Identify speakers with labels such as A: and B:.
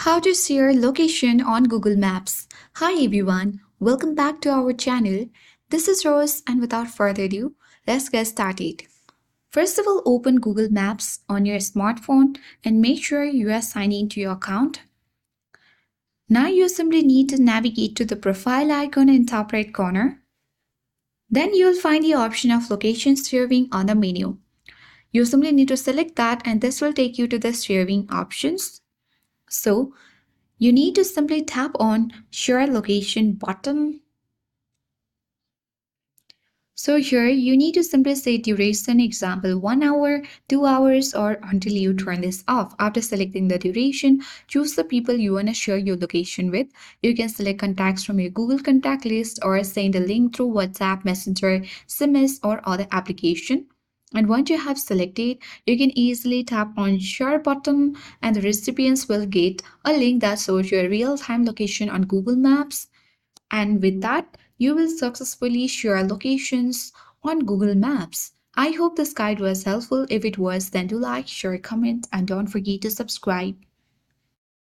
A: How to share location on Google Maps. Hi everyone, welcome back to our channel. This is Rose, and without further ado, let's get started. First of all, open Google Maps on your smartphone and make sure you are signed into your account. Now you simply need to navigate to the profile icon in top right corner. Then you'll find the option of location sharing on the menu. You simply need to select that and this will take you to the sharing options. So you need to simply tap on Share Location button. So here you need to simply say duration, example 1 hour, 2 hours, or until you turn this off. After selecting the duration, choose the people you want to share your location with. You can select contacts from your Google contact list or send a link through WhatsApp, Messenger, SMS, or other application. And once you have selected, you can easily tap on Share button and the recipients will get a link that shows your real-time location on Google Maps. And with that, you will successfully share locations on Google Maps. I hope this guide was helpful. If it was, then do like, share, comment, and don't forget to subscribe.